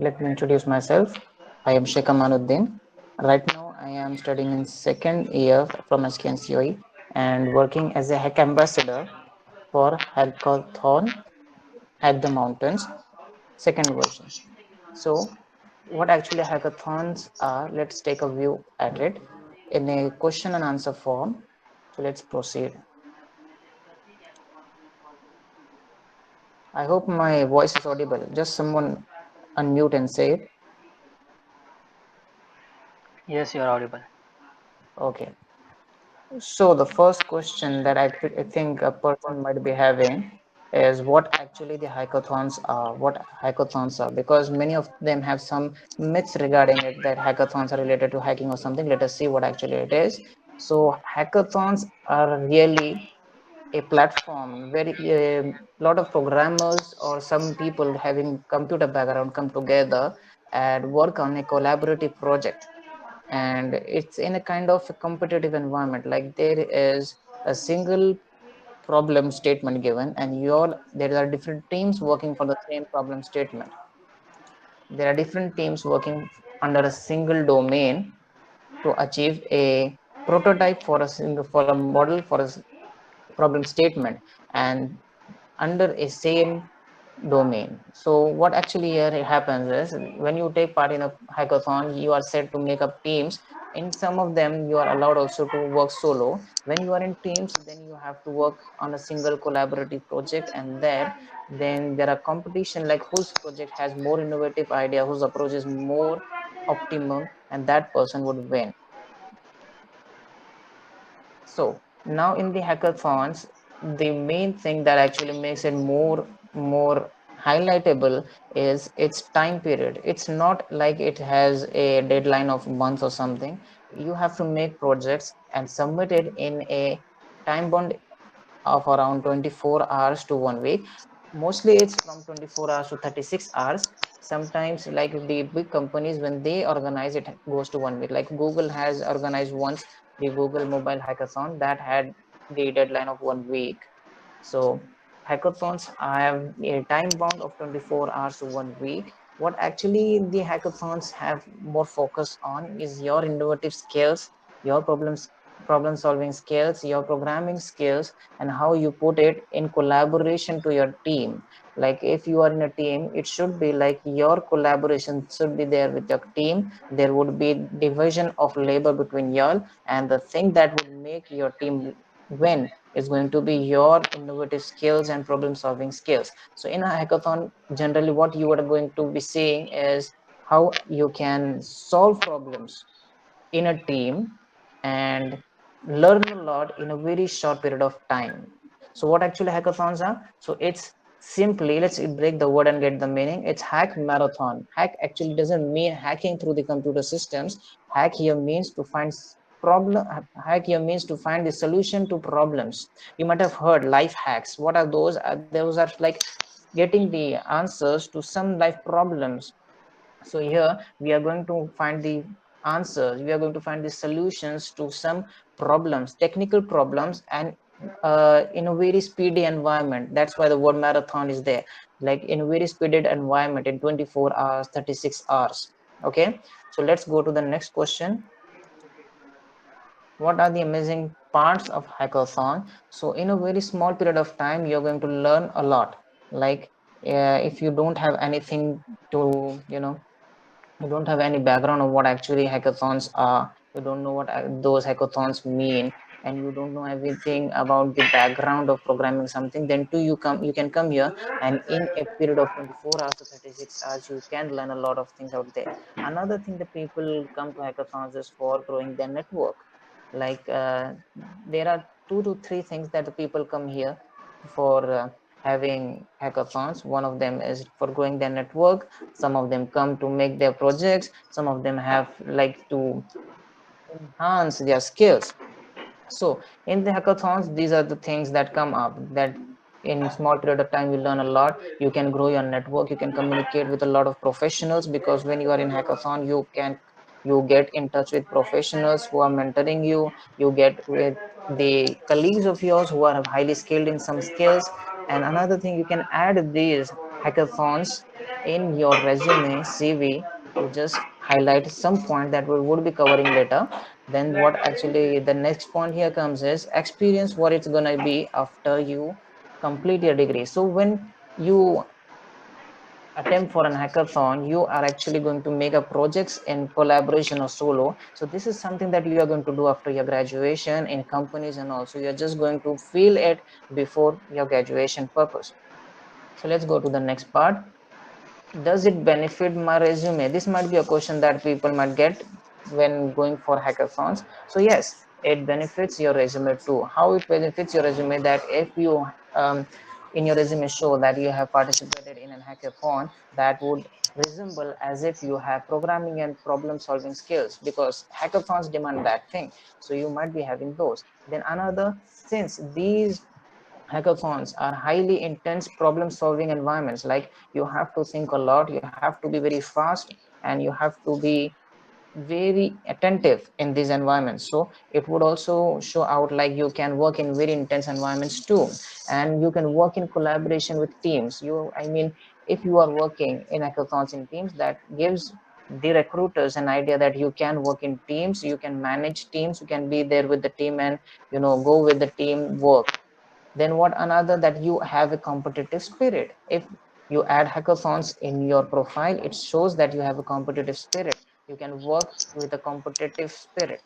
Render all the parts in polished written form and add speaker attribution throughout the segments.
Speaker 1: Let me introduce myself. I am Shaikh Amanoddin. Right now, I am studying in second year from SKNCOE and working as a Hack Ambassador for Hackathon Hack the Mountains second version. So, what actually hackathons are? Let's take a view at it in a question and answer form. So, let's proceed. I hope my voice is audible. Just someone unmute and say it.
Speaker 2: Yes, you are audible.
Speaker 1: Okay. So the first question that I think a person might be having is what actually the hackathons are, what hackathons are, because many of them have some myths regarding it that hackathons are related to hacking or something. Let us see what actually it is. So hackathons are really a platform where a lot of programmers or some people having computer background come together and work on a collaborative project, and it's in a kind of a competitive environment, like there is a single problem statement given and there are different teams working for the same problem statement. There are different teams working under a single domain to achieve a prototype for a single for a model for a problem statement, and under a same domain. So what actually here happens is when you take part in a hackathon, you are said to make up teams. In some of them, you are allowed also to work solo. When you are in teams, then you have to work on a single collaborative project, and there then there are competition like whose project has more innovative idea, whose approach is more optimum, and that person would win. So now in the hackathons, the main thing that actually makes it more highlightable is its time period. It's not like it has a deadline of months or something. You have to make projects and submit it in a time bound of around 24 hours to 1 week. Mostly it's from 24 hours to 36 hours. Sometimes like the big companies, when they organize it goes to 1 week. Like Google has organized once the Google Mobile Hackathon that had the deadline of 1 week. So hackathons have a time bound of 24 hours to 1 week. What actually the hackathons have more focus on is your innovative skills, your problem solving skills, your programming skills, and how you put it in collaboration to your team. Like if you are in a team, it should be like your collaboration should be there with your team. There would be division of labor between y'all, and the thing that would make your team win is going to be your innovative skills and problem solving skills. So in a hackathon, generally what you are going to be seeing is how you can solve problems in a team and learn a lot in a very short period of time. So what actually hackathons are? So it's simply, let's break the word and get the meaning. It's hack marathon. Hack actually doesn't mean hacking through the computer systems. Hack here means to find problem. Hack here means to find the solution to problems. You might have heard life hacks. What are those? Those are like getting the answers to some life problems. So here we are going to find the answers, we are going to find the solutions to some problems, technical problems, and in a very speedy environment. That's why the word marathon is there, like in a very speedy environment in 24 hours, 36 hours. Okay, so let's go to the next question. What are the amazing parts of hackathon? So in a very small period of time, you're going to learn a lot. Like if you don't have anything to, you don't have any background of what actually hackathons are, you don't know what those hackathons mean, and you don't know everything about the background of programming something, then too you can come here, and in a period of 24 hours to 36 hours you can learn a lot of things out there. Another thing that people come to hackathons is for growing their network. Like there are two to three things that the people come here for having hackathons. One of them is for growing their network. Some of them come to make their projects. Some of them have like to enhance their skills. So in the hackathons, these are the things that come up, that in small period of time you learn a lot. You can grow your network, you can communicate with a lot of professionals, because when you are in hackathon you get in touch with professionals who are mentoring you. You get with the colleagues of yours who are highly skilled in some skills. And another thing, you can add these hackathons in your resume CV, you just highlight some point that we would be covering later. Then what actually the next point here comes is experience what it's gonna be after you complete your degree. So when you attempt for an hackathon, you are actually going to make a projects in collaboration or solo. So this is something that you are going to do after your graduation in companies, and also you're just going to feel it before your graduation purpose. So let's go to the next part. Does it benefit my resume? This might be a question that people might get when going for hackathons. So yes, it benefits your resume too. How it benefits your resume? That if you in your resume show that you have participated in an hackathon, that would resemble as if you have programming and problem solving skills, because hackathons demand that thing. So you might be having those. Then another, since these hackathons are highly intense problem solving environments, like you have to think a lot, you have to be very fast, and you have to be very attentive in these environments. So it would also show out like you can work in very intense environments too, and you can work in collaboration with teams. I mean, if you are working in hackathons in teams, that gives the recruiters an idea that you can work in teams, you can manage teams, you can be there with the team, and go with the team work. Then what another, that you have a competitive spirit. If you add hackathons in your profile, it shows that you have a competitive spirit. You can work with a competitive spirit.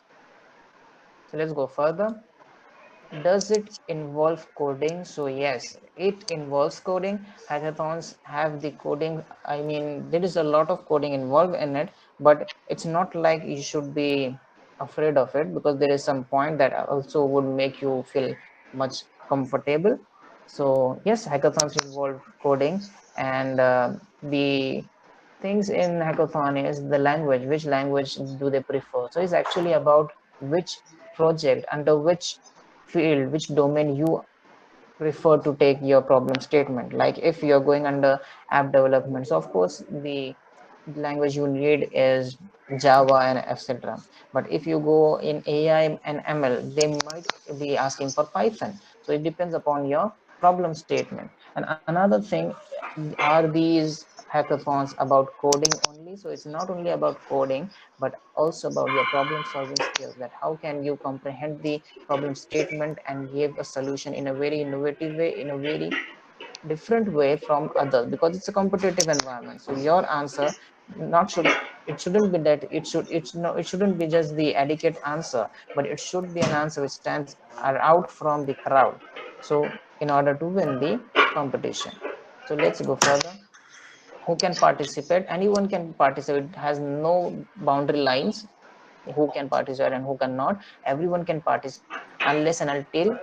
Speaker 1: So let's go further. Does it involve coding? So yes, it involves coding. Hackathons have the coding. I mean, there is a lot of coding involved in it, but it's not like you should be afraid of it, because there is some point that also would make you feel much comfortable. So yes, hackathons involve coding, and the things in hackathon is the language. Which language do they prefer? So it's actually about which project under which field, which domain you prefer to take your problem statement. Like if you're going under app development, so of course the language you need is Java and etc. But if you go in AI and ML, they might be asking for Python. So it depends upon your problem statement. And another thing, are these hackathons about coding only? So it's not only about coding, but also about your problem solving skills, that how can you comprehend the problem statement and give a solution in a very innovative way, in a very different way from others, because it's a competitive environment. So your answer not should it shouldn't be that it shouldn't be just the adequate answer, but it should be an answer which stands out from the crowd, so in order to win the competition. So let's go further. Who can participate? Anyone can participate. It has no boundary lines, who can participate and who cannot. Everyone can participate unless and until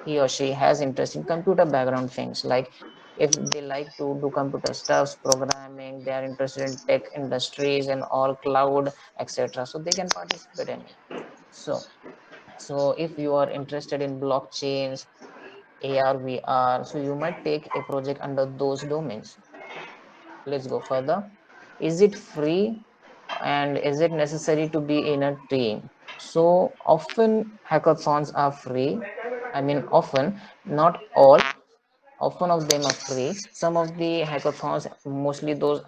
Speaker 1: he or she has interest in computer background things. Like if they like to do computer stuffs, programming, they are interested in tech industries and all cloud, etc., so they can participate in it. So if you are interested in blockchains, AR, VR, so you might take a project under those domains. Let's go further. Is it free, and is it necessary to be in a team? So often hackathons are free. I mean, often, not all. Often of them are free. Some of the hackathons, mostly those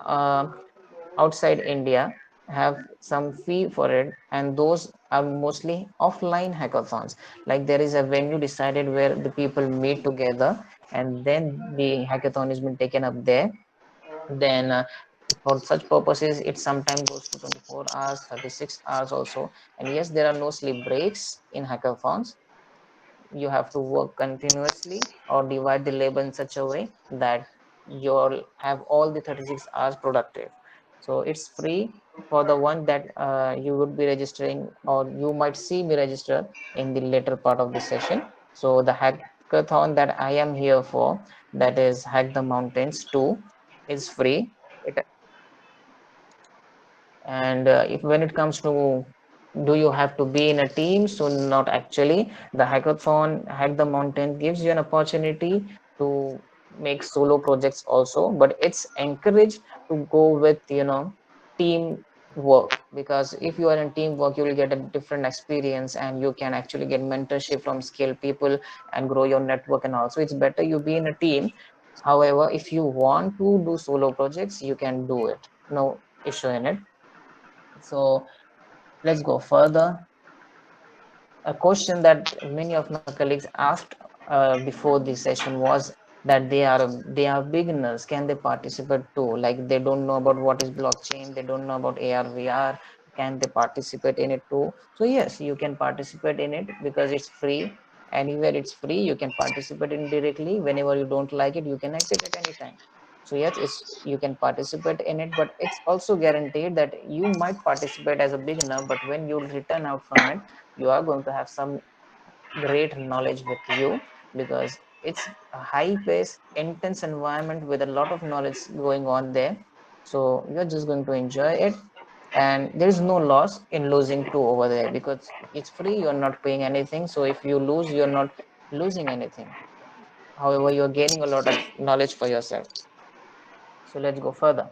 Speaker 1: outside India, have some fee for it, and those are mostly offline hackathons. Like there is a venue decided where the people meet together, and then the hackathon is been taken up there. Then for such purposes, it sometimes goes to 24 hours, 36 hours also. And yes, there are no sleep breaks in hackathons. You have to work continuously or divide the labor in such a way that you'll have all the 36 hours productive. So it's free for the one that you would be registering, or you might see me register in the later part of the session. So the hackathon that I am here for, that is Hack the Mountains 2, is free. It and if when it comes to, do you have to be in a team? So not actually. The hackathon Hack the Mountain gives you an opportunity to make solo projects also, but it's encouraged to go with team work, because if you are in teamwork, you will get a different experience, and you can actually get mentorship from skilled people and grow your network. And also it's better you be in a team, However, if you want to do solo projects, you can do it. No issue in it. So let's go further. A question that many of my colleagues asked before the session was that they are beginners. Can they participate too? Like they don't know about what is blockchain, they don't know about AR VR. Can they participate in it too? So yes, you can participate in it because it's free. Anywhere it's free, you can participate in directly. Whenever you don't like it, you can exit at any time. So yes, it's you can participate in it, but it's also guaranteed that you might participate as a beginner, but when you return out from it, you are going to have some great knowledge with you, because it's a high pace intense environment with a lot of knowledge going on there. So you're just going to enjoy it, and there is no loss in losing too over there, because it's free, you're not paying anything. So if you lose, you're not losing anything. However, you're gaining a lot of knowledge for yourself. So let's go further.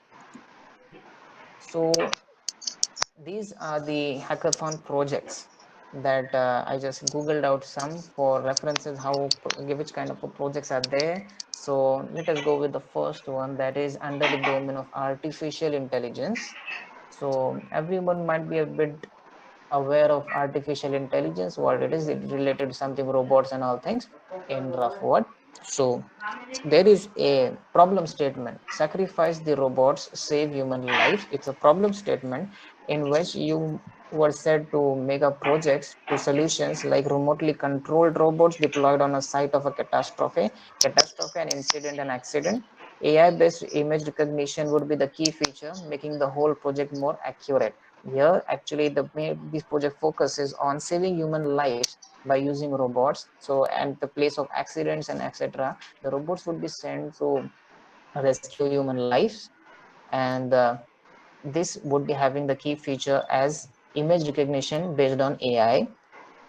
Speaker 1: So these are the hackathon projects that I just googled out some for references, how which kind of projects are there. So let us go with the first one, that is under the domain of artificial intelligence. So everyone might be a bit aware of artificial intelligence, what it is. It related to something robots and all things in rough word. So there is a problem statement: sacrifice the robots, save human lives. It's a problem statement in which you were said to make up projects to solutions like remotely controlled robots deployed on a site of a catastrophe, an incident, an accident. AI based image recognition would be the key feature, making the whole project more accurate. Here actually this project focuses on saving human lives by using robots. So and the place of accidents and etc., the robots would be sent to rescue human lives. And this would be having the key feature as image recognition based on AI.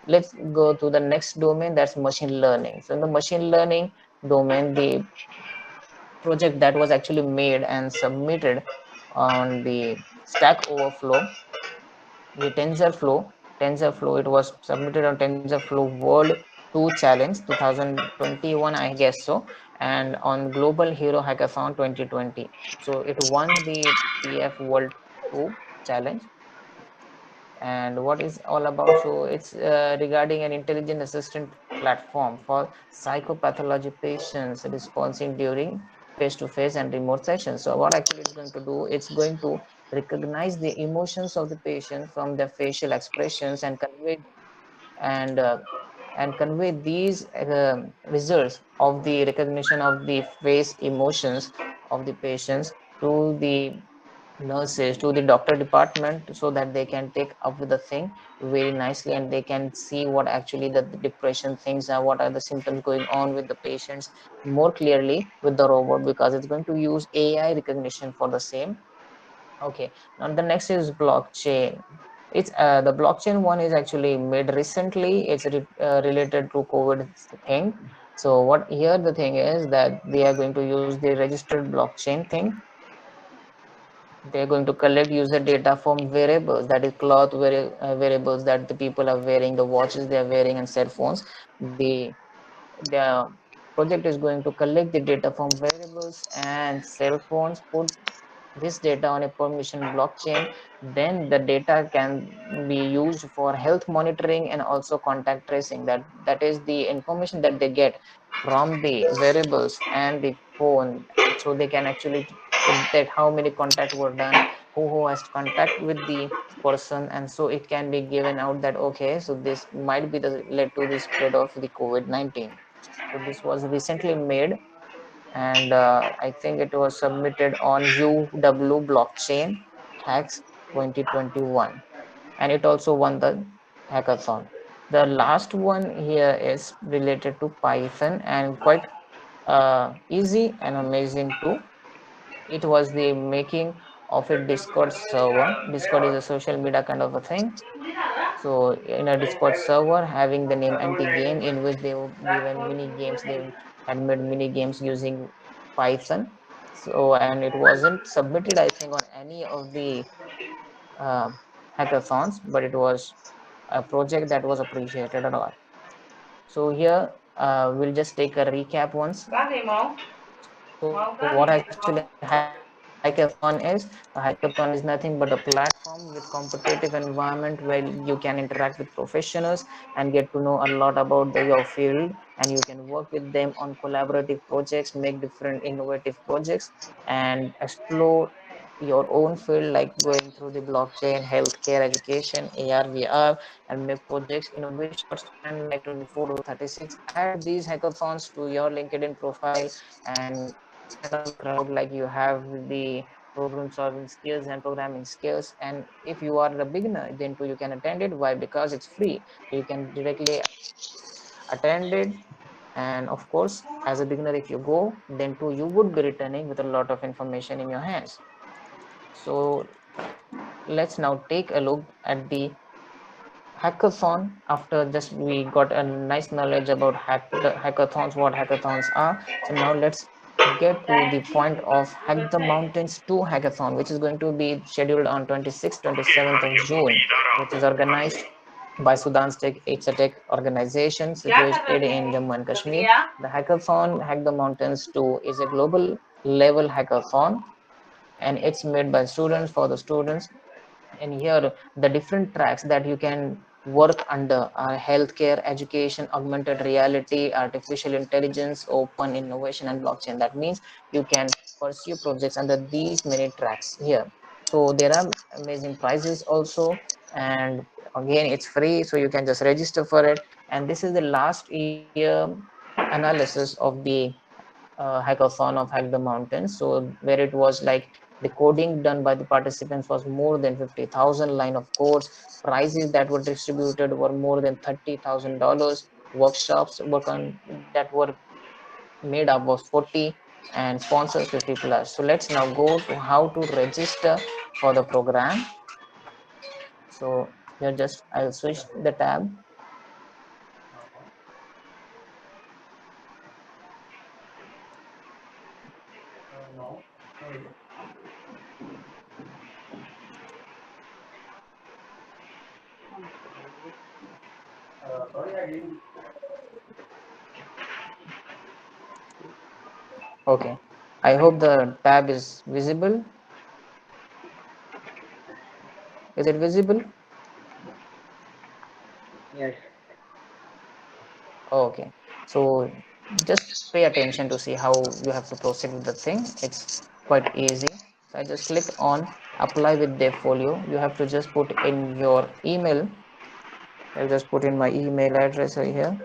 Speaker 1: Let's go to the next domain, that's machine learning. So in the machine learning domain, the project that was actually made and submitted on the Stack Overflow, the TensorFlow, it was submitted on TensorFlow World 2 Challenge 2021, I guess so, and on Global Hero Hackathon 2020. So it won the TF World 2 Challenge. And what is all about? So it's regarding an intelligent assistant platform for psychopathology patients responding during face-to-face and remote sessions. So what actually it's going to do, it's going to recognize the emotions of the patient from their facial expressions and and uh, convey these results of the recognition of the face emotions of the patients to the nurses, to the doctor department, so that they can take up with the thing very nicely, and they can see what actually the depression things are, what are the symptoms going on with the patients more clearly with the robot, because it's going to use AI recognition for the same. Okay, now the next is blockchain. It's the blockchain one is actually made recently. It's related to COVID thing. So what here the thing is that they are going to use the registered blockchain thing. They're going to collect user data from wearables, that is cloth wearables that the people are wearing, the watches they are wearing, and cell phones. The project is going to collect the data from wearables and cell phones, put this data on a permission blockchain. Then the data can be used for health monitoring and also contact tracing. That is the information that they get from the wearables and the phone. So they can actually detect how many contact were done, who has contact with the person, and so it can be given out that okay, so this might be the led to the spread of the COVID-19. So this was recently made, and I think it was submitted on UW Blockchain Hacks 2021, and it also won the hackathon. The last one here is related to Python, and quite easy and amazing too. It was the making of a Discord server. Discord is a social media kind of a thing. So in a Discord server having the name anti-game, in which they were given mini games, they had made mini games using Python. So and it wasn't submitted, I think, on any of the uh, hackathons, but it was a project that was appreciated a lot. So here we'll just take a recap once. So what actually hackathon is? A hackathon is nothing but a platform with competitive environment where you can interact with professionals and get to know a lot about your field, and you can work with them on collaborative projects, make different innovative projects, and explore your own field, like going through the blockchain, healthcare, education, AR, VR, and make projects in a very short span, like 24 to 36. Add these hackathons to your LinkedIn profile and stand out the crowd like you have the problem solving skills and programming skills. And if you are a beginner, then too you can attend it. Why? Because it's free, so you can directly attend it. And of course, as a beginner, if you go, then too you would be returning with a lot of information in your hands. So let's now take a look at the hackathon. After just we got a nice knowledge about hackathons, what hackathons are. So now let's get to the point of Hack the Mountains 2 hackathon, which is going to be scheduled on 26th 27th of June, which is organized by Sudan's Tech. It's a tech organization situated in Jammu and Kashmir. The hackathon Hack the Mountains 2 is a global level hackathon, and it's made by students for the students. And here the different tracks that you can work under are healthcare, education, augmented reality, artificial intelligence, open innovation, and blockchain. That means you can pursue projects under these many tracks here. So there are amazing prizes also, and again it's free, so you can just register for it. And this is the last year analysis of the hackathon of Hack the Mountains. So where it was like the coding done by the participants was more than 50,000 line of codes. Prizes that were distributed were more than $30,000. Workshops that were made up was 40, and sponsors 50 plus. So let's now go to how to register for the program. So here just I'll switch the tab. Okay. I hope the tab is visible. Is it visible?
Speaker 2: Yes.
Speaker 1: Okay, so just pay attention to see how you have to proceed with the thing. It's quite easy. So I just click on apply with Devfolio. You have to just put in your email. I'll just put in my email address right here.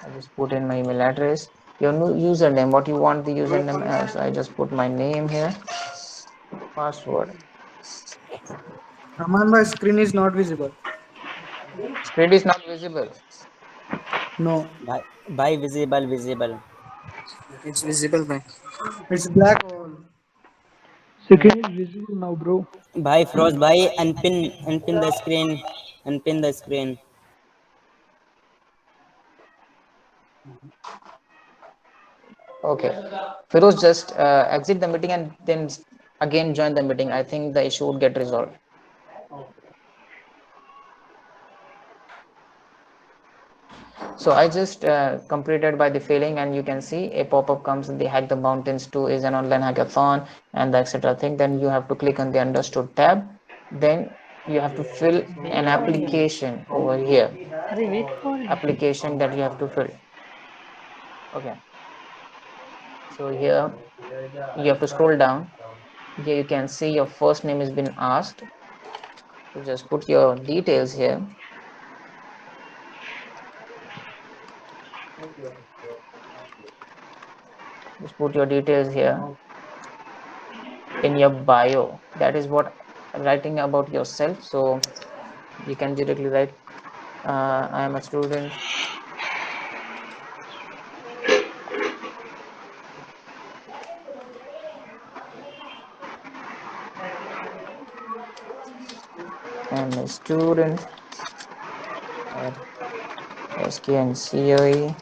Speaker 1: I just put in my email address. Your new username, what you want the username as. I just put my name here. Password.
Speaker 3: Raman, my screen is not visible.
Speaker 1: Screen is not visible.
Speaker 3: No,
Speaker 4: By visible.
Speaker 1: It's visible, man.
Speaker 3: it's black hole.
Speaker 5: Second is visible now, bro.
Speaker 4: By froze by unpin the screen. Unpin the screen.
Speaker 1: Okay. Firoz, just exit the meeting and then again join the meeting. I think the issue would get resolved. So I just completed by the filling, and you can see a pop-up comes. The Hack the Mountains 2 is an online hackathon, and the etc. thing. Then you have to click on the understood tab. Then you have to fill
Speaker 2: Wait
Speaker 1: an
Speaker 2: for him.
Speaker 1: application over here.
Speaker 2: Arey, wait for him.
Speaker 1: Application that you have to fill. Okay. So here you have to scroll down. Here you can see your first name has been asked. So just put your details here. Just put your details here in your bio. That is what writing about yourself. So you can directly write, I am a student I'm a student at SKNCOE,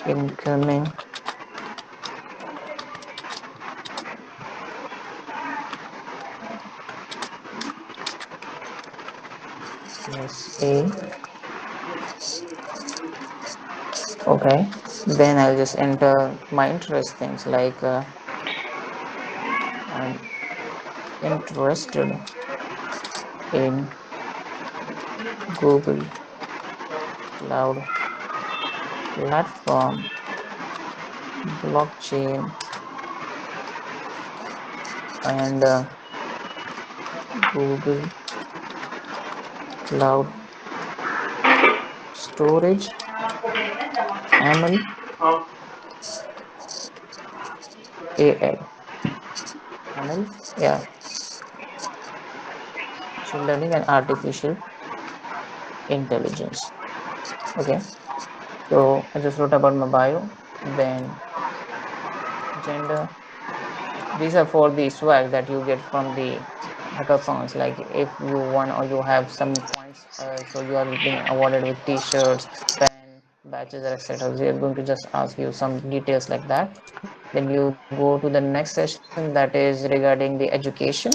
Speaker 1: incoming SA. Okay, then I'll just enter my interest things like I'm interested in Google Cloud platform, blockchain, and Google Cloud storage, ML, AI, ML, yeah, machine learning and artificial intelligence. Okay, so I just wrote about my bio, then gender. These are for the swag that you get from the hackathons. Like if you won or you have some points, so you are being awarded with T-shirts, pen, badges, etc. They are going to just ask you some details like that. Then you go to the next session that is regarding the education.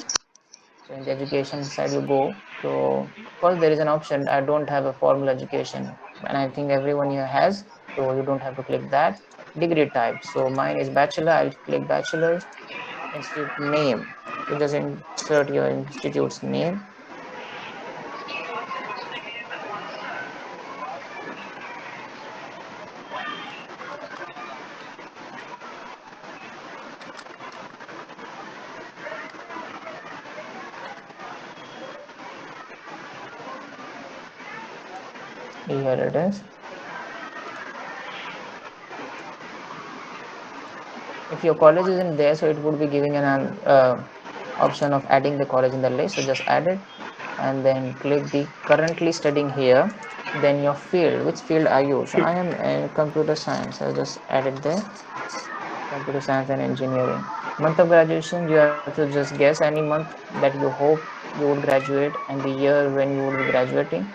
Speaker 1: So in the education side you go. So first there is an option. I don't have a formal education, and I think everyone here has. So you don't have to click that. Degree type. So mine is bachelor. I'll click bachelor. Institute name. So just insert your institute's name. Here it is. If your college isn't there, so it would be giving an option of adding the college in the list. So just add it and then click the currently studying here. Then your field, which field are you? So I am in computer science. I'll just add it there. Computer science and engineering. Month of graduation, you have to just guess any month that you hope you would graduate and the year when you would be graduating.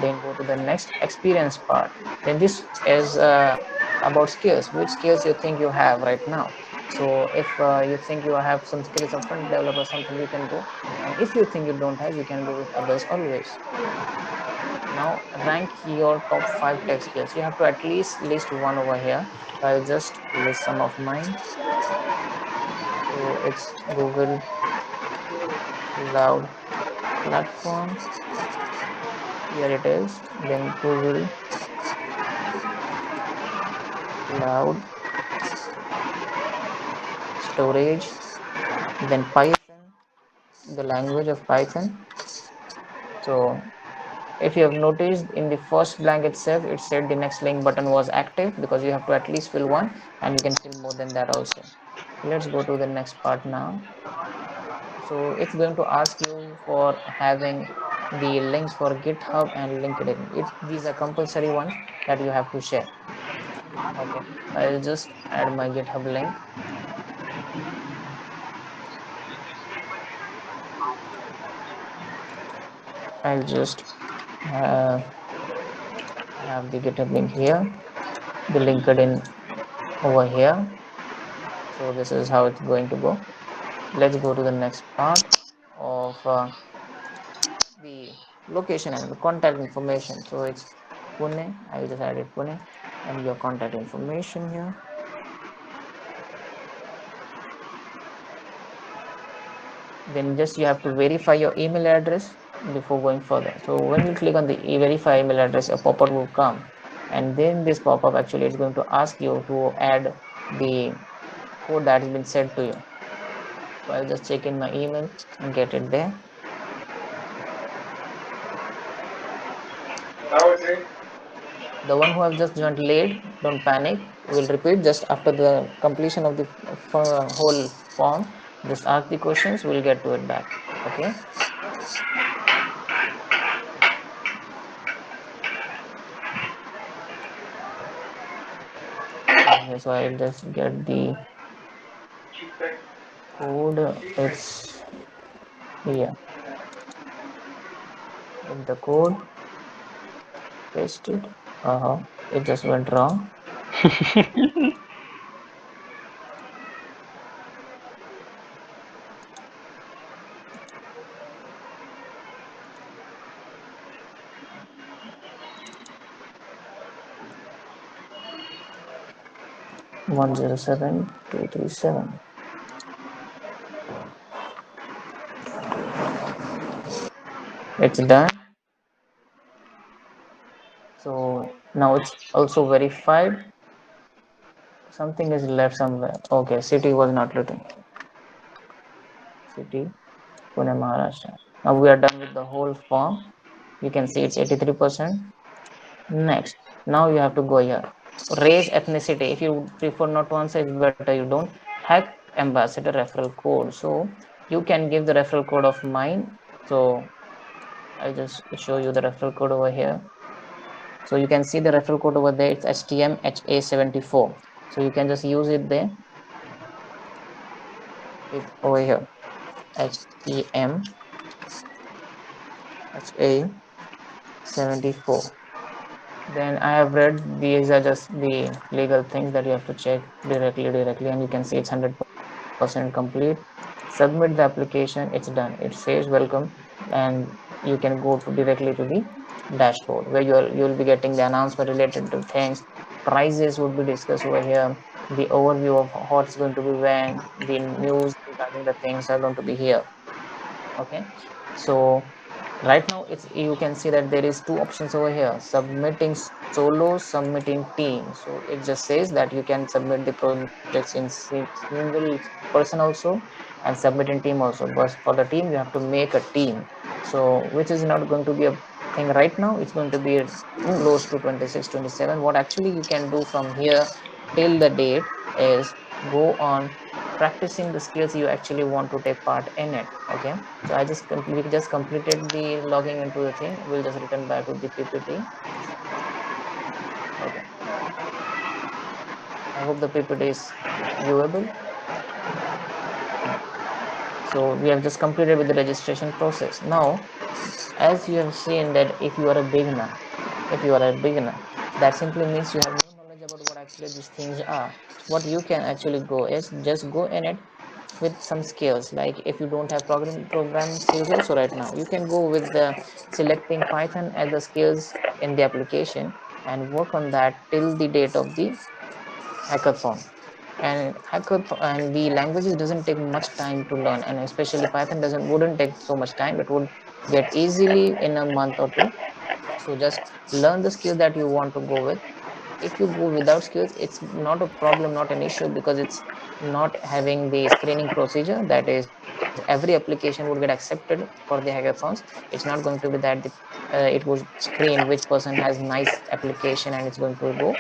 Speaker 1: Then go to the next experience part. Then this is about skills. Which skills you think you have right now? So if you think you have some skills of front developer, something you can go. And if you think you don't have, you can go with others always. Now rank your top 5 tech skills. You have to at least list one over here. So I'll just list some of mine. So it's Google Cloud Platform. Here it is. Then Google Cloud Storage. Then Python, the language of Python. So if you have noticed in the first blank itself, it said the next link button was active because you have to at least fill one and you can fill more than that also. Let's go to the next part now. So it's going to ask you for having the links for GitHub and LinkedIn. These are compulsory ones that you have to share. Okay, I'll just add my GitHub link. I'll just uh, have the GitHub link here, the LinkedIn over here. So this is how it's going to go. Let's go to the next part of the location and the contact information. So it's Pune. I just added Pune and your contact information here. Then just you have to verify your email address before going further. So when you click on the verify email address, a pop-up will come, and then this pop-up actually is going to ask you to add the code that has been sent to you. So I'll just check in my email and get it there. The one who have just joined late, don't panic. We'll repeat just after the completion of the whole form. Just ask the questions. We'll get to it back. Okay. Okay, so I'll just get the code. It's here. Get the code. Paste it. It just went wrong. 107237. It's done. So now it's also verified. Something is left somewhere. Okay, city was not written. City, Pune, Maharashtra. Now we are done with the whole form. You can see it's 83%. Next, now you have to go here. Race, ethnicity. If you prefer not to answer, it's better you don't. Hack ambassador referral code. So you can give the referral code of mine. So I just show you the referral code over here. So you can see the referral code over there. It's HTM HA74. So you can just use it there. It over here. HTM HA74. Then I have read these are just the legal things that you have to check directly, and you can see it's 100% complete. Submit the application, it's done. It says welcome, and you can go to directly to the dashboard where you'll be getting the announcement related to things. Prices would be discussed over here. The overview of what's going to be when, the news regarding the things are going to be here. Okay, so right now it's you can see that there is two options over here: submitting solo, submitting team. So it just says that you can submit the projects in single person also and submit in team also, but for the team you have to make a team. So which is not going to be a thing right now. It's going to be close to 26 27. What actually you can do from here till the date is go on practicing the skills you actually want to take part in it. Okay, so we just completed the logging into the thing. We'll just return back to the PPT. Okay, I hope the PPT is viewable. So we have just completed with the registration process. Now, as you have seen that if you are a beginner, that simply means you have no knowledge about what actually these things are. What you can actually go is just go in it with some skills. Like if you don't have program skills also right now, you can go with the selecting Python as the skills in the application and work on that till the date of the hackathon. And hackathon and the languages doesn't take much time to learn, and especially Python doesn't wouldn't take so much time. It would get easily in a month or two. So just learn the skill that you want to go with. If you go without skills, it's not a problem, not an issue, because it's not having the screening procedure. That is, every application would get accepted for the hackathons. It's not going to be that it would screen which person has nice application and it's going to go.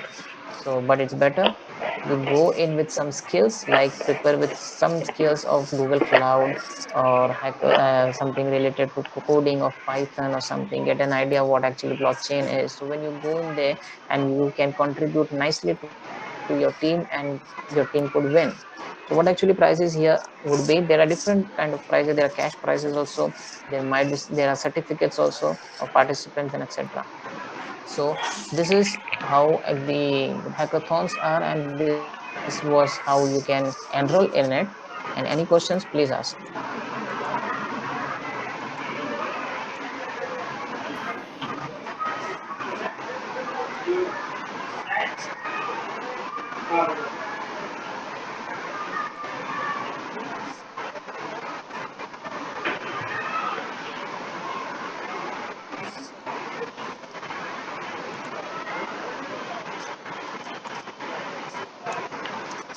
Speaker 1: So but it's better you go in with some skills, like prepare with some skills of Google Cloud or something related to coding of Python or something. Get an idea what actually blockchain is. So when you go in there and you can contribute nicely to your team, and your team could win. So what actually prices here would be, there are different kind of prices. There are cash prices also. There are certificates also of participants and etc. So this is how the hackathons are, and this was how you can enroll in it. And any questions, please ask.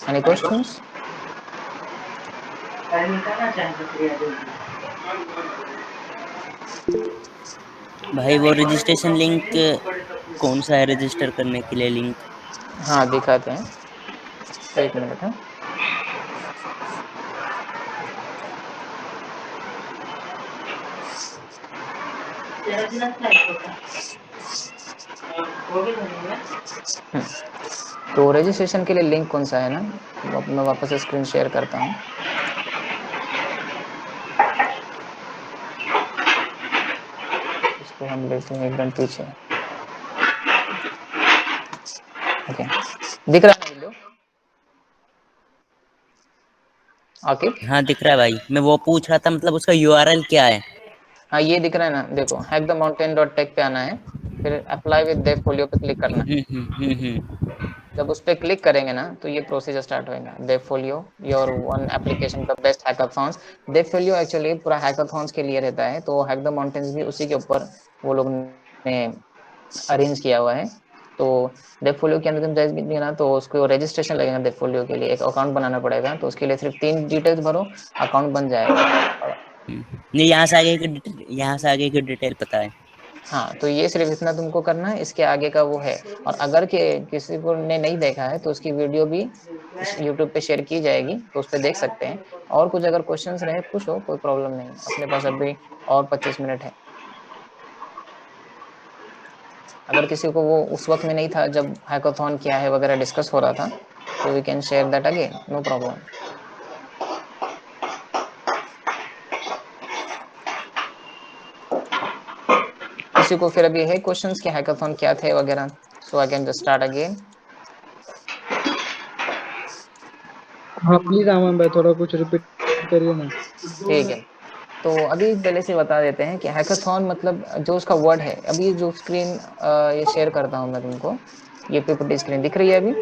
Speaker 1: Any questions?
Speaker 4: भाई वो registration link कौन सा है register करने के लिए link?
Speaker 1: हाँ दिखाते हैं, एक मिनट है। तो रजिस्ट्रेशन के लिए लिंक कौन सा है ना, मैं वापस से स्क्रीन शेयर करता हूँ। इसको हम लेते हैं एकदम पीछे। ओके, दिख रहा है ना वीडियो आकिब?
Speaker 4: हाँ दिख रहा है भाई, मैं वो पूछ रहा था मतलब उसका यूआरएल क्या है?
Speaker 1: हाँ ये दिख रहा है ना, देखो hackthemountain.tech पे आना है, फिर अप्लाई विद देव फोलियो पे क्लिक करना है।
Speaker 4: हम्म।
Speaker 1: जब उस पर क्लिक करेंगे ना तो ये प्रोसीजर स्टार्ट होएगा। दे फोलियो योर वन एप्लीकेशन का बेस्ट हैकाथॉन्स। दे फोलियो एक्चुअली पूरा हैकाथॉन्स के लिए रहता है, तो हैक द माउंटेन्स भी उसी के ऊपर वो लोग ने अरेंज किया हुआ है। तो डेफोलियो के अंदर तुम जाएंगे ना तो उसको रजिस्ट्रेशन लगेगा, डेफोलियो के लिए एक अकाउंट बनाना पड़ेगा, तो उसके लिए सिर्फ 3 डिटेल्स भरो, अकाउंट बन जाएगा। और
Speaker 4: नहीं, यहाँ से आगे की डिटेल पता है।
Speaker 1: हाँ, तो ये सिर्फ इतना तुमको करना है, इसके आगे का वो है। और अगर के किसी को ने नहीं देखा है तो उसकी वीडियो भी यूट्यूब पे शेयर की जाएगी, तो उस पर देख सकते हैं। और कुछ अगर क्वेश्चंस रहे पूछो, कोई प्रॉब्लम नहीं, अपने पास अभी और 25 मिनट है। अगर किसी को वो उस वक्त में नहीं था जब हैकाथॉन क्या है वगैरह डिस्कस हो रहा था, तो we can share that again, no problem. किसी को फिर अभी है क्वेश्चंस कि हैकाथॉन क्या थे वगैरह, so I can just start again.
Speaker 5: हाँ प्लीज आमन भाई, थोड़ा कुछ रिपीट करिए ना।
Speaker 1: ठीक है, तो अभी पहले से बता देते हैं कि हैकाथॉन मतलब जो उसका वर्ड है। अभी जो स्क्रीन ये शेयर करता हूँ मैं तुमको, ये पीपीटी स्क्रीन दिख रही है अभी?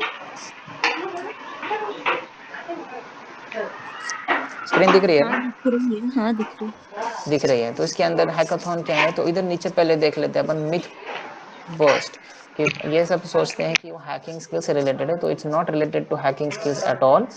Speaker 1: स्क्रीन दिख रही है
Speaker 6: हाँ
Speaker 1: ना?
Speaker 6: दिख रही है, हाँ दिख रही
Speaker 1: दिख रही है। तो इसके अंदर हैकाथॉन क्या है, तो इधर नीचे पहले देख लेते हैं अपन मिथ बर्स्ट, कि ये सब सोचते हैं कि वो हैकिंग स्किल से रिलेटेड है, तो it's not related to hacking skills at all.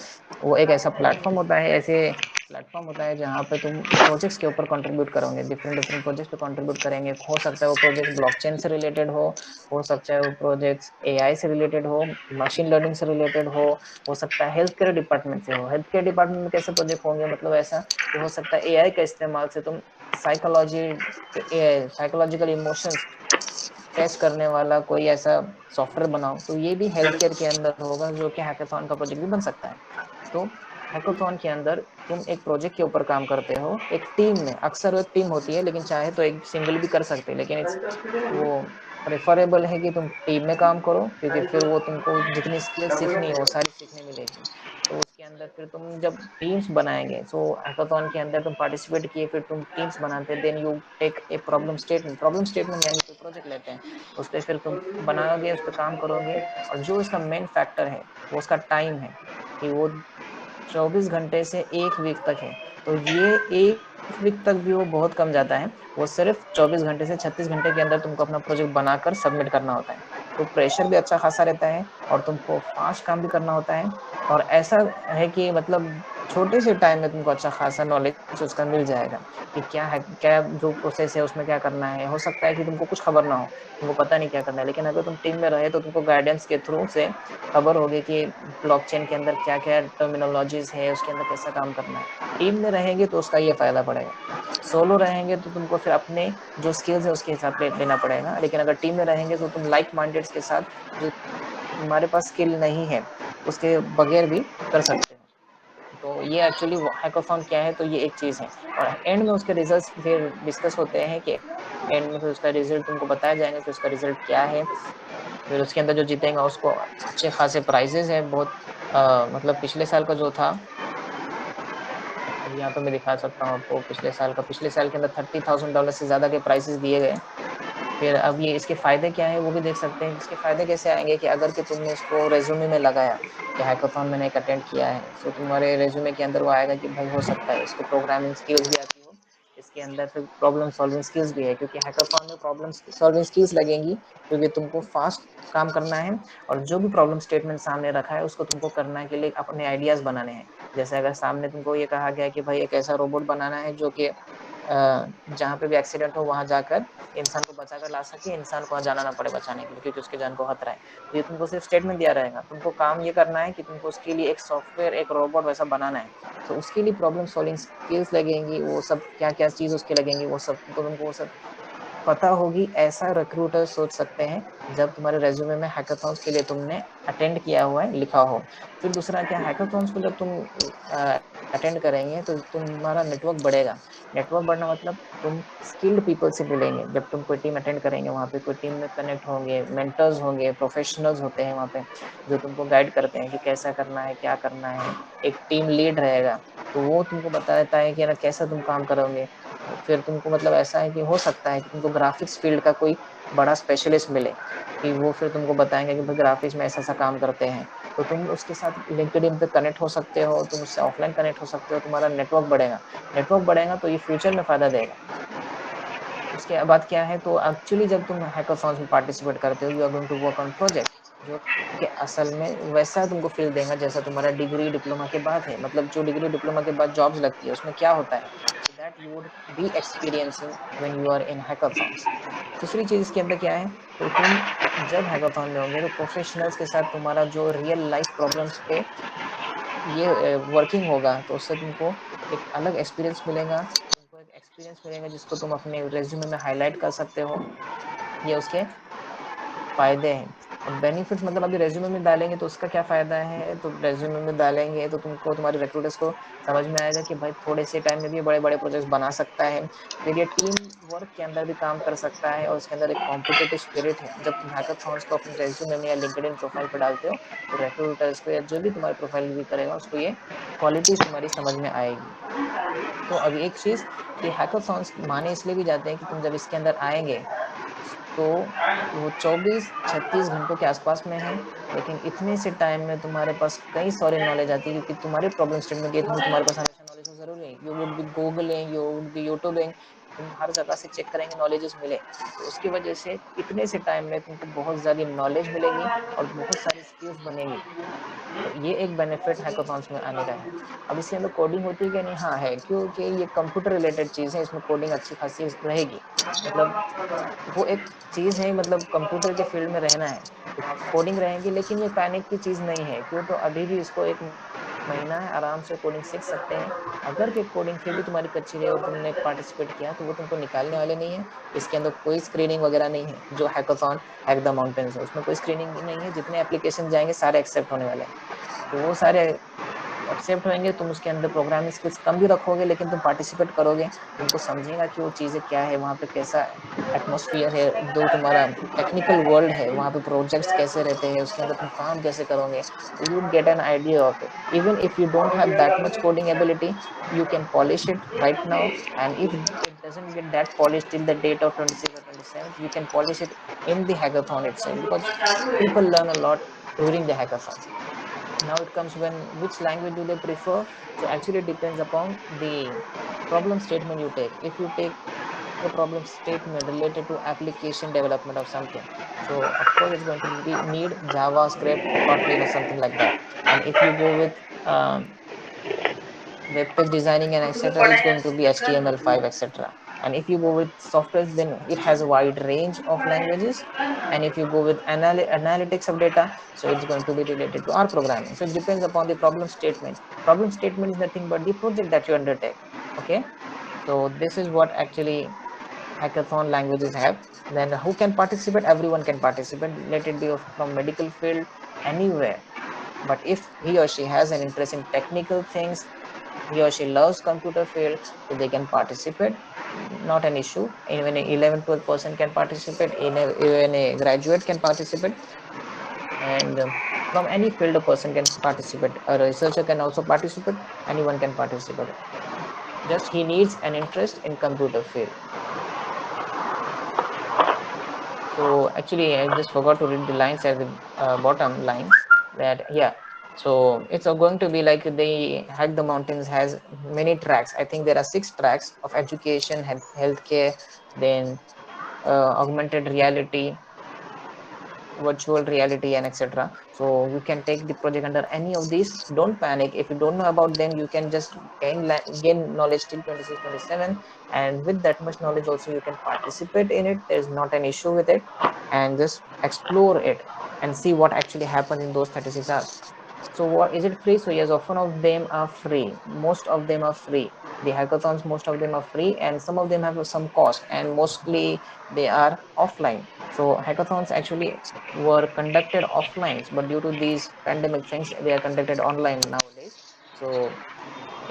Speaker 1: वो एक ऐसा प्लेटफॉर्म होता है, ऐसे प्लेटफॉर्म होता है जहाँ पे तुम प्रोजेक्ट्स के ऊपर कंट्रीब्यूट करोगे, डिफरेंट डिफरेंट प्रोजेक्ट्स पे कंट्रीब्यूट करेंगे। हो सकता है वो प्रोजेक्ट ब्लॉकचेन से रिलेटेड हो सकता है वो प्रोजेक्ट्स एआई से रिलेटेड हो, मशीन लर्निंग से रिलेटेड हो सकता है हेल्थ केयर डिपार्टमेंट से हो। हेल्थ केयर डिपार्टमेंट में कैसे प्रोजेक्ट होंगे, मतलब ऐसा कि हो सकता है एआई का इस्तेमाल से तुम साइकोलॉजी साइकोलॉजिकल इमोशंस टेस्ट करने वाला कोई ऐसा सॉफ्टवेयर बनाओ, तो ये भी हेल्थ केयर के अंदर होगा, जो कि हैकाथॉन का प्रोजेक्ट भी बन सकता है। तो हैकाथॉन के अंदर तुम एक प्रोजेक्ट के ऊपर काम करते हो एक टीम में, अक्सर वो एक टीम होती है, लेकिन चाहे तो एक सिंगल भी कर सकते हैं, लेकिन वो प्रेफरेबल है कि तुम टीम में काम करो, क्योंकि फिर वो तुमको जितनी स्किल सीखनी है वो सारी सीखने मिलेगी। तो उसके अंदर फिर तुम जब टीम्स बनाएंगे, सो हैकाथॉन के अंदर तुम पार्टिसिपेट किए, फिर तुम टीम्स बनाते, then you take a problem statement यानी कोई प्रोजेक्ट लेते हैं, उस पर फिर तुम बनाओगे, उस पर काम करोगे। और जो इसका मेन फैक्टर है वो उसका टाइम है, कि वो 24 घंटे से 1 वीक तक है। तो ये 1 वीक तक भी वो बहुत कम जाता है, वो सिर्फ 24 घंटे से 36 घंटे के अंदर तुमको अपना प्रोजेक्ट बनाकर सबमिट करना होता है। तो प्रेशर भी अच्छा खासा रहता है, और तुमको फास्ट काम भी करना होता है। और ऐसा है कि मतलब छोटे से टाइम में तुमको अच्छा खासा नॉलेज उसका मिल जाएगा, कि क्या है, क्या जो प्रोसेस है उसमें क्या करना है। हो सकता है कि तुमको कुछ खबर ना हो, तुमको पता नहीं क्या करना है, लेकिन अगर तुम टीम में रहे तो तुमको गाइडेंस के थ्रू से खबर होगी कि ब्लॉकचेन के अंदर क्या क्या टर्मिनोलॉजीज है, उसके अंदर कैसा काम करना है। टीम में रहेंगे तो उसका ये फायदा पड़ेगा। सोलो रहेंगे तो तुमको फिर अपने जो स्किल्स है उसके हिसाब से लेना पड़ेगा, लेकिन अगर टीम में रहेंगे तो तुम लाइक माइंडेड्स के साथ, जो तुम्हारे पास स्किल नहीं है उसके बगैर भी कर सकते हो। तो ये एक्चुअली हैकाथॉन क्या है, तो ये एक चीज है। और एंड में उसके रिजल्ट्स फिर डिस्कस होते हैं, कि एंड में फिर उसका रिजल्ट तुमको बताया जाएगा कि उसका रिजल्ट क्या है। फिर उसके अंदर जो जीतेगा उसको अच्छे खासे प्राइजेस है बहुत। मतलब पिछले साल का जो था, अब यहाँ पे मैं दिखा सकता हूँ आपको, पिछले साल के अंदर $30,000 से ज्यादा के प्राइजेस दिए गए। फिर अब ये इसके फायदे क्या है वो भी देख सकते हैं। इसके फायदे कैसे आएंगे, कि अगर कि तुमने इसको रेज्यूमे में लगाया कि हैकाथॉन मैंने एक अटेंड किया है, तो तुम्हारे रेज्यूमे के अंदर वो आएगा कि भाई हो सकता है इसको प्रोग्रामिंग स्किल्स भी आती हो, इसके अंदर फिर प्रॉब्लम सॉल्विंग स्किल्स भी है, क्योंकि हैकाथॉन में प्रॉब्लम सॉल्विंग स्किल्स लगेंगी, क्योंकि तुमको फास्ट काम करना है। और जो भी प्रॉब्लम स्टेटमेंट सामने रखा है उसको तुमको करने के लिए अपने आइडियाज बनाने हैं। जैसे अगर सामने तुमको ये कहा गया कि भाई एक ऐसा रोबोट बनाना है जो कि जहाँ पे भी एक्सीडेंट हो वहां जाकर इंसान को बचाकर ला सके, इंसान को वहां जाना ना पड़े बचाने के लिए, क्योंकि उसके जान को खतरा है। तो ये तुमको सिर्फ स्टेटमेंट दिया रहेगा, तुमको काम ये करना है कि तुमको उसके लिए एक सॉफ्टवेयर, एक रोबोट वैसा बनाना है। तो उसके लिए प्रॉब्लम सॉल्विंग स्किल्स लगेंगी, वो सब क्या क्या चीज उसके लगेंगी, वो सब तो तुमको वो सब पता होगी, ऐसा रिक्रूटर सोच सकते हैं जब तुम्हारे रेज्यूमे में हैकाथॉन्स के लिए तुमने अटेंड किया हुआ है लिखा हो। फिर दूसरा क्या, हैकाथॉन्स को जब तुम अटेंड करेंगे तो तुम्हारा नेटवर्क बढ़ेगा। नेटवर्क बढ़ना मतलब तुम स्किल्ड पीपल से मिलेंगे। जब तुम कोई टीम अटेंड करेंगे, वहाँ पे कोई टीम में कनेक्ट होंगे, मेंटर्स होंगे, प्रोफेशनल्स होते हैं वहाँ पे, जो तुमको गाइड करते हैं कि कैसा करना है, क्या करना है। एक टीम लीड रहेगा, तो वो तुमको बता देता है कि ना कैसा तुम काम करोगे। फिर तुमको मतलब ऐसा है कि हो सकता है कि तुमको ग्राफिक्स फील्ड का कोई बड़ा स्पेशलिस्ट मिले कि वो फिर तुमको बताएंगे कि भाई ग्राफिक्स में ऐसा ऐसा काम करते हैं, तो तुम उसके साथ लिंक्डइन पे कनेक्ट हो सकते हो, तुम उससे ऑफलाइन कनेक्ट हो सकते हो, तुम्हारा नेटवर्क बढ़ेगा। नेटवर्क बढ़ेगा तो ये फ्यूचर में फायदा देगा। उसके बाद क्या है, तो एक्चुअली जब तुम हैकाथॉन्स में पार्टिसिपेट करते हो, you are going to work on project, जो कि असल में वैसा तुमको फील देगा जैसा तुम्हारा डिग्री डिप्लोमा के बाद है। मतलब जो डिग्री डिप्लोमा के बाद जॉब्स लगती है उसमें क्या होता है, so that you would be experiencing when you are in hackathons. दूसरी चीज इसके अंदर क्या है, तो तुम जब हैकाथॉन में होंगे तो प्रोफेशनल्स के साथ तुम्हारा जो रियल लाइफ प्रॉब्लम्स पे ये वर्किंग होगा, तो उससे तुमको एक अलग एक्सपीरियंस मिलेगा, तुमको एक एक्सपीरियंस मिलेगा जिसको तुम अपने रेज्यूमे में हाईलाइट कर सकते हो। ये उसके फायदे हैं। अब बेनिफिट्स मतलब अभी रेज्यूमे में डालेंगे तो उसका क्या फायदा है, तो रेज्यूमे में डालेंगे तो तुमको तुम्हारे रिक्रूटर्स को समझ में आएगा कि भाई थोड़े से टाइम में भी बड़े बड़े प्रोजेक्ट्स बना सकता है, फिर ये टीम वर्क के अंदर भी काम कर सकता है, और उसके अंदर एक कॉम्पिटिटिव स्पिरिट है। जब तुम हैकाथॉन्स को अपने रेज्यूमे में या लिंक्डइन प्रोफाइल पर डालते हो, तो रिक्रूटर्स को या जो भी तुम्हारे प्रोफाइल भी करेगा उसको ये क्वालिटीज तुम्हारी समझ में आएगी। तो अब एक चीज कि हैकाथॉन्स माने इसलिए भी जाते हैं कि तुम जब इसके अंदर आएंगे तो वो 24-36 घंटों के आसपास में है, लेकिन इतने से टाइम में तुम्हारे पास कई सारी नॉलेज आती है, क्योंकि तुम्हारे प्रॉब्लम स्टेटमेंट के इतनी तुम्हारे पास हमेशा नॉलेज हो जरूरी है। You would B googling, you would B YouTubing, तुम हर जगह से चेक करेंगे नॉलेजेस मिले, तो उसकी वजह से इतने से टाइम में तुमको बहुत सारी नॉलेज मिलेगी और बहुत सारी स्किल्स बनेगी। तो ये एक बेनिफिट हैकाथॉन्स में आने का है। अब इसके अंदर कोडिंग होती है कि नहीं, हाँ है, क्योंकि ये कंप्यूटर रिलेटेड चीज है, इसमें कोडिंग अच्छी खासी रहेगी। मतलब वो एक चीज है, मतलब कंप्यूटर के फील्ड में रहना है तो कोडिंग रहेंगी, लेकिन ये पैनिक की चीज नहीं है। क्यों, तो अभी भी इसको एक महीना है, आराम से कोडिंग सीख सकते हैं। अगर के कोडिंग फिर भी तुम्हारी कच्ची रही और तुमने पार्टिसिपेट किया तो वो तुमको निकालने वाले नहीं है। इसके अंदर कोई स्क्रीनिंग वगैरह नहीं है। जो हैकाथॉन हैक द माउंटेन्स है उसमें कोई स्क्रीनिंग नहीं है, जितने एप्लीकेशन जाएंगे सारे एक्सेप्ट होने वाले हैं। तो वो सारे एक्सेप्ट होंगे, तुम उसके अंदर प्रोग्रामिंग स्किल्स कम भी रखोगे लेकिन तुम पार्टिसिपेट करोगे, तुमको समझेगा कि वो चीजें क्या है, वहाँ पे कैसा एटमोसफियर है, जो तुम्हारा टेक्निकल वर्ल्ड है वहाँ पे प्रोजेक्ट्स कैसे रहते हैं, उसके अंदर तुम काम कैसे करोगे, तो you get an idea of it. Even if you don't have that much coding ability, you can polish it right now, and if it doesn't get that polished till the date of 26 or 27th, you can polish it in the hackathon itself, because people learn a lot during the hackathon. Now it comes when which language do they prefer. So actually it depends upon the problem statement you take. If you take a problem statement related to application development of something, so of course it's going to be need JavaScript, Kotlin or something like that. And if you go with web page designing and etc, it's going to be HTML5 etc. And if you go with software, then it has a wide range of languages. And if you go with analytics of data, so it's going to be related to R programming. So it depends upon the problem statement. Problem statement is nothing but the project that you undertake. Okay, so this is what actually hackathon languages have. Then who can participate? Everyone can participate, let it be from medical field, anywhere. But if he or she has an interest in technical things, he or she loves computer field, so they can participate, not an issue. Even a 11-12% can participate, even a graduate can participate. And from any field a person can participate, a researcher can also participate, anyone can participate, just he needs an interest in computer field. So actually I just forgot to read the lines at the bottom lines, that yeah, so it's going to be like the Hack the Mountains has many tracks. I think there are 6 tracks of education, healthcare, then augmented reality, virtual reality, and etc. So you can take the project under any of these. Don't panic if you don't know about them. You can just gain knowledge till 26 27, and with that much knowledge also you can participate in it. There's not an issue with it, and just explore it and see what actually happened in those 36 hours. So what is it free? So yes, often of them are free, most of them are free. The hackathons, most of them are free, and some of them have some cost, and mostly they are offline. So hackathons actually were conducted offline, but due to these pandemic things they are conducted online nowadays. So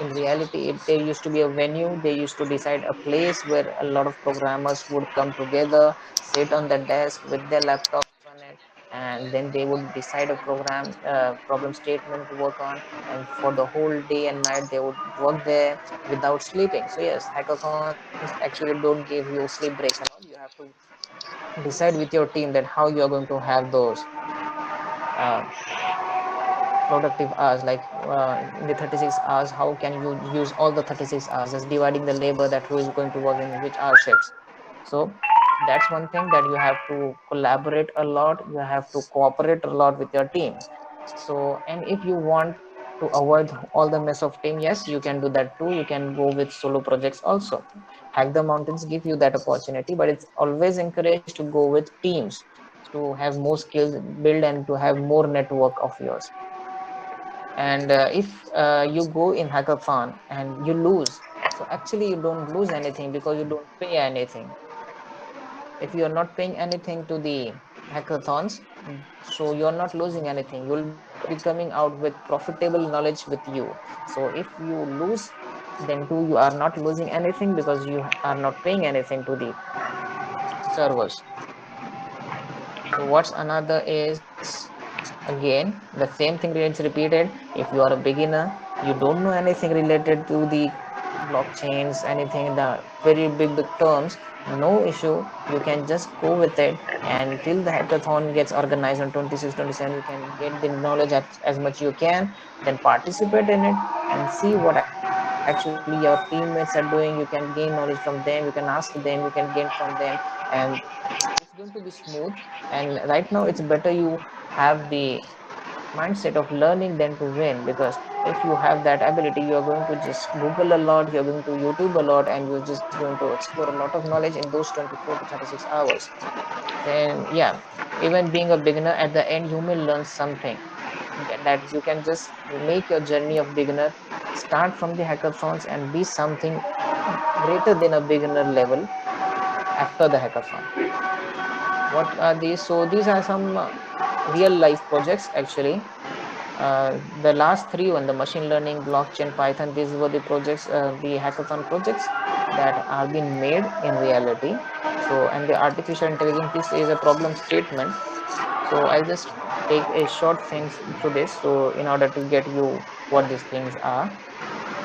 Speaker 1: in reality there used to be a venue, they used to decide a place where a lot of programmers would come together, sit on the desk with their laptops on it, and then they would decide a problem statement to work on, and for the whole day and night they would work there without sleeping. So yes, hackathons actually don't give you sleep breaks and all. You have to decide with your team that how you are going to have those uh, productive hours, like in the 36 hours, how can you use all the 36 hours, just dividing the labor, that who is going to work in which hour shifts. So that's one thing, that you have to collaborate a lot, you have to cooperate a lot with your teams. So, and if you want to avoid all the mess of team, yes, you can do that too, you can go with solo projects also. Hack the mountains give you that opportunity, but it's always encouraged to go with teams to have more skills build and to have more network of yours. And if you go in hackathon and you lose, so actually you don't lose anything because you don't pay anything. If you are not paying anything to the hackathons, so you're not losing anything, you'll be coming out with profitable knowledge with you. So if you lose, then too you are not losing anything because you are not paying anything to the servers. So what's another is, again the same thing gets repeated. If you are a beginner, you don't know anything related to the blockchains, anything, the very big terms, no issue, you can just go with it. And till the hackathon gets organized on 26 27, you can get the knowledge as much you can, then participate in it and see what actually your teammates are doing. You can gain knowledge from them, you can ask them, you can gain from them. And it's going to be smooth. And right now it's better you have the mindset of learning than to win, because if you have that ability, you are going to just google a lot, you're going to youtube a lot, and you're just going to explore a lot of knowledge in those 24 to 36 hours. Then yeah, even being a beginner, at the end you may learn something that you can just make your journey of beginner, start from the hackathons and be something greater than a beginner level after the hackathon. What are these? So these are some real life projects actually. The last three, one, the machine learning, blockchain, python, these were the projects, the hackathon projects that are being made in reality. So, and the artificial intelligence, this is a problem statement. So I'll just take a short things through this, so in order to get you what these things are.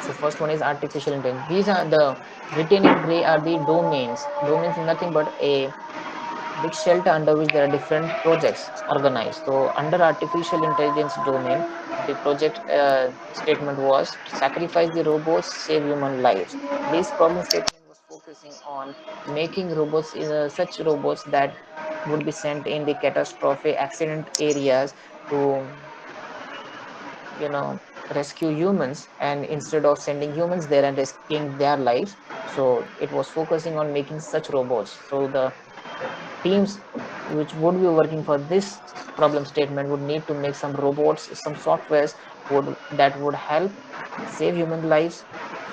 Speaker 1: So first one is artificial intelligence. These are the written in gray are the domains. Domains is nothing but a big shelter under which there are different projects organized. So under artificial intelligence domain, the project statement was to sacrifice the robots, save human lives. This problem statement was focusing on making robots, such robots that would be sent in the catastrophic accident areas to, you know, rescue humans, and instead of sending humans there and risking their lives, so it was focusing on making such robots. So the teams which would be working for this problem statement would need to make some robots, some softwares would that would help save human lives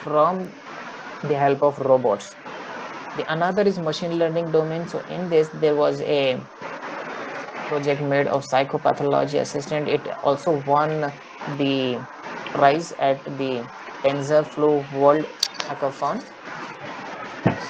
Speaker 1: from the help of robots. The another is machine learning domain. So in this there was a project made of psychopathology assistant. It also won the prize at the TensorFlow World Hackathon.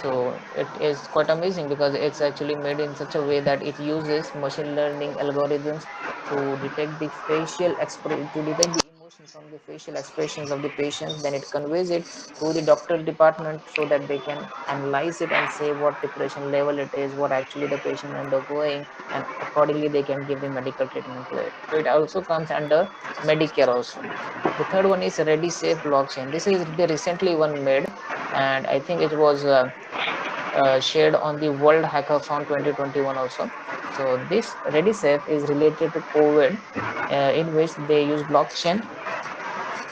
Speaker 1: So it is quite amazing because it's actually made in such a way that it uses machine learning algorithms to detect the to detect the emotion from the facial expressions of the patients. Then it conveys it to the doctor department so that they can analyze it and say what depression level it is, what actually the patient is undergoing, and accordingly they can give the medical treatment to it. So it also comes under Medicare also. The third one is Ready Safe blockchain. This is the recently one made, and I think it was shared on the World Hackathon 2021 also. So this ReadySafe is related to COVID, in which they use blockchain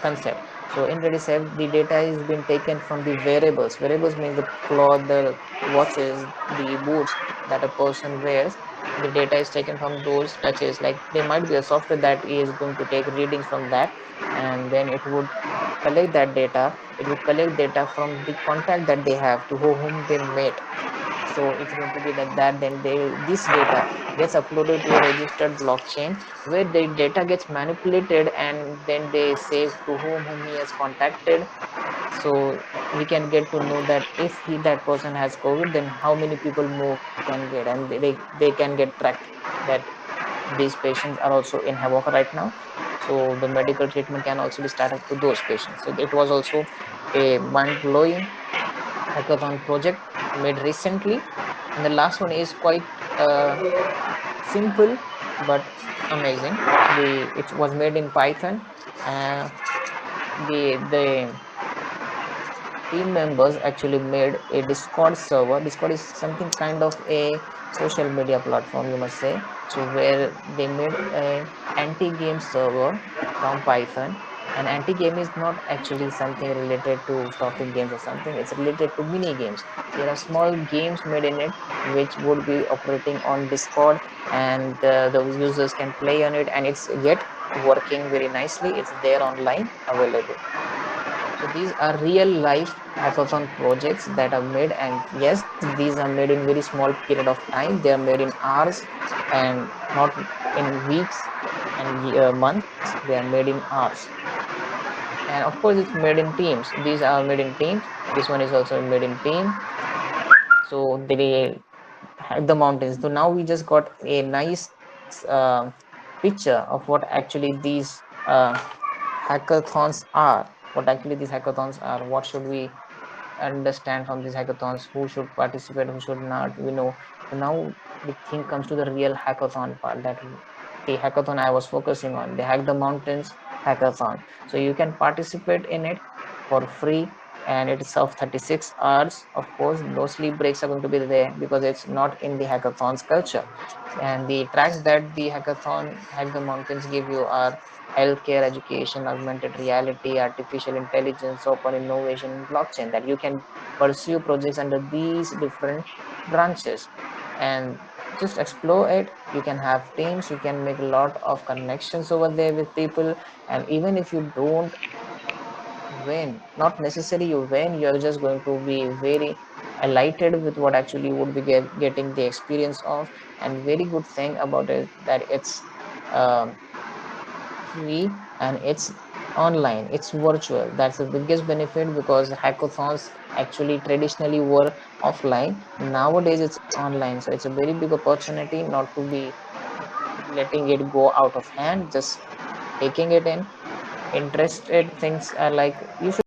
Speaker 1: concept. So in ReadySafe, the data is being taken from the wearables. Wearables means the cloth, the watches, the boots that a person wears. The data is taken from those touches. Like there might be a software that is going to take readings from that, and then it would collect that data. It would collect data from the contact that they have to whom they met. So it's going to be like that. Then this data gets uploaded to a registered blockchain where the data gets manipulated, and then they save to whom he has contacted. So we can get to know that if that person has covid, then how many people more can get, and they can get tracked that these patients are also in havoc right now. So the medical treatment can also be started to those patients. So it was also a mind-blowing hackathon project made recently. And the last one is quite simple but amazing. It was made in Python. uh, the team members actually made a Discord server. Discord is something kind of a social media platform, you must say. So where they made a anti-game server from Python. And anti-game is not actually something related to stopping games or something. It's related to mini games. There are small games made in it which would be operating on Discord, and the users can play on it, and it's yet working very nicely. It's there online available. So these are real life hackathon projects that are made, and yes, these are made in very small period of time. They are made in hours and not in weeks and months. They are made in hours, and of course, it's made in teams. These are made in teams. This one is also made in team. So they hack the mountains. So now we just got a nice picture of what actually these hackathons are. What actually these hackathons are. What should we understand from these hackathons? Who should participate, who should not, we know. So now the thing comes to the real hackathon part, that the hackathon I was focusing on, the Hack the Mountains hackathon. So you can participate in it for free, and it's of 36 hours. Of course, no sleep breaks are going to be there because it's not in the hackathon's culture. And the tracks that the hackathon Hack the Mountains give you are healthcare, education, augmented reality, artificial intelligence, open innovation, blockchain, that you can pursue projects under these different branches and just explore it. You can have teams, you can make a lot of connections over there with people. And even if you don't win, not necessarily you win, you're just going to be very elated with what actually you would be getting the experience of. And very good thing about it that it's um, free and it's online, it's virtual. That's the biggest benefit, because hackathons actually traditionally were offline. Nowadays it's online, so it's a very big opportunity not to be letting it go out of hand, just taking it in. Interested things are like, you should